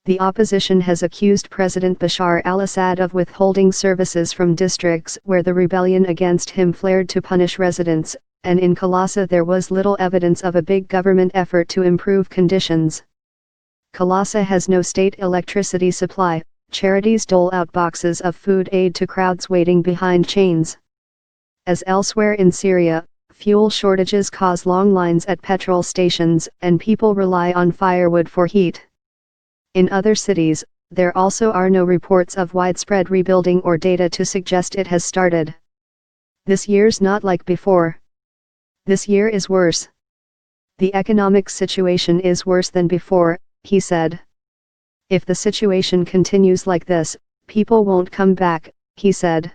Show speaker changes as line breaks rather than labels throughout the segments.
The opposition has accused President Bashar al-Assad of withholding services from districts where the rebellion against him flared to punish residents, and in Kalasa there was little evidence of a big government effort to improve conditions. Kalasa has no state electricity supply. Charities dole out boxes of food aid to crowds waiting behind chains. As elsewhere in Syria, fuel shortages cause long lines at petrol stations, and people rely on firewood for heat. In other cities, there also are no reports of widespread rebuilding or data to suggest it has started. This year's not like before. This year is worse. The economic situation is worse than before, he said. If the situation continues like this, people won't come back, he said.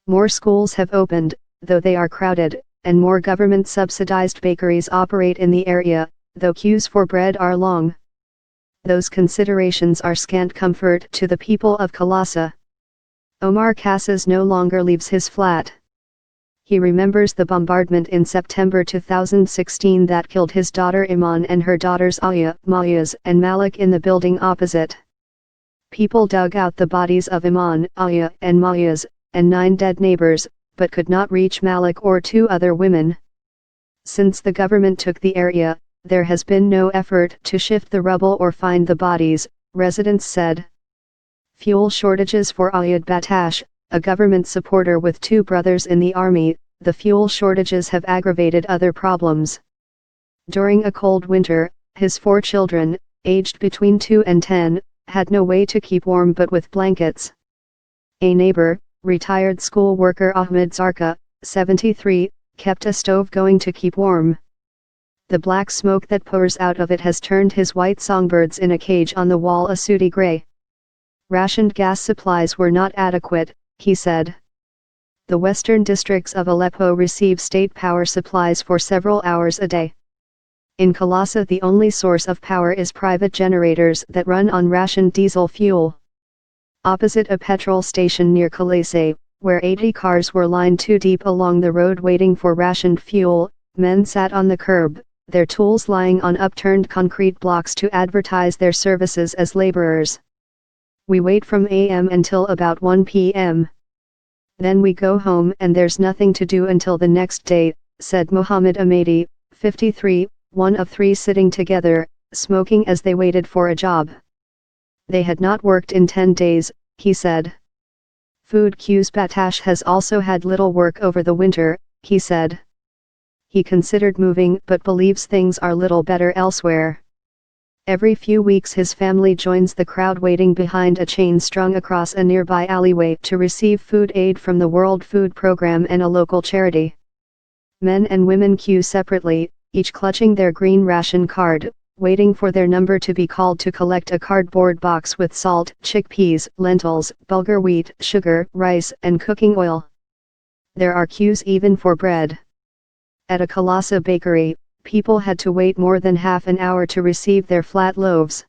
More schools have opened, though they are crowded, and more government-subsidized bakeries operate in the area, though queues for bread are long. Those considerations are scant comfort to the people of Kalasa. Omar Casas no longer leaves his flat. He remembers the bombardment in September 2016 that killed his daughter Iman and her daughters Aya, Mayaz, and Malik in the building opposite. People dug out the bodies of Iman, Aya, and Mayaz, and 9 dead neighbors, but could not reach Malik or 2 other women. Since the government took the area, there has been no effort to shift the rubble or find the bodies, residents said. Fuel shortages for Ayad Batash, a government supporter with 2 brothers in the army. The fuel shortages have aggravated other problems. During a cold winter, his 4 children, aged between 2 and 10, had no way to keep warm but with blankets. A neighbor, retired school worker Ahmed Zarka, 73, kept a stove going to keep warm. The black smoke that pours out of it has turned his white songbirds in a cage on the wall a sooty gray. Rationed gas supplies were not adequate, he said. The western districts of Aleppo receive state power supplies for several hours a day. In Kalasa the only source of power is private generators that run on rationed diesel fuel. Opposite a petrol station near Kalasa, where 80 cars were lined 2 deep along the road waiting for rationed fuel, men sat on the curb, their tools lying on upturned concrete blocks to advertise their services as laborers. We wait from a.m. until about 1 p.m. Then we go home and there's nothing to do until the next day, said Muhammad Ahmadi, 53, one of 3 sitting together, smoking as they waited for a job. They had not worked in 10 days, he said. Food queues. Batash has also had little work over the winter, he said. He considered moving but believes things are little better elsewhere. Every few weeks his family joins the crowd waiting behind a chain strung across a nearby alleyway to receive food aid from the World Food Program and a local charity. Men and women queue separately, each clutching their green ration card, waiting for their number to be called to collect a cardboard box with salt, chickpeas, lentils, bulgur wheat, sugar, rice, and cooking oil. There are queues even for bread. At a Kalasa bakery, people had to wait more than half an hour to receive their flat loaves.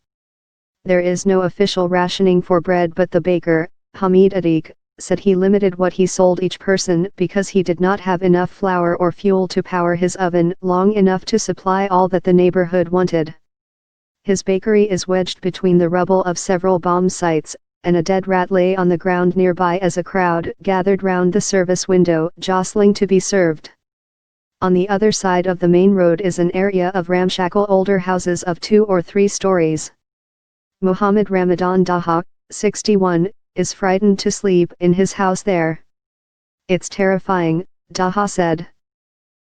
There is no official rationing for bread, but the baker, Hamid Atiq, said he limited what he sold each person because he did not have enough flour or fuel to power his oven long enough to supply all that the neighborhood wanted. His bakery is wedged between the rubble of several bomb sites, and a dead rat lay on the ground nearby as a crowd gathered round the service window, jostling to be served. On the other side of the main road is an area of ramshackle older houses of 2 or 3 stories. Muhammad Ramadan Daha, 61, is frightened to sleep in his house there. It's terrifying, Daha said.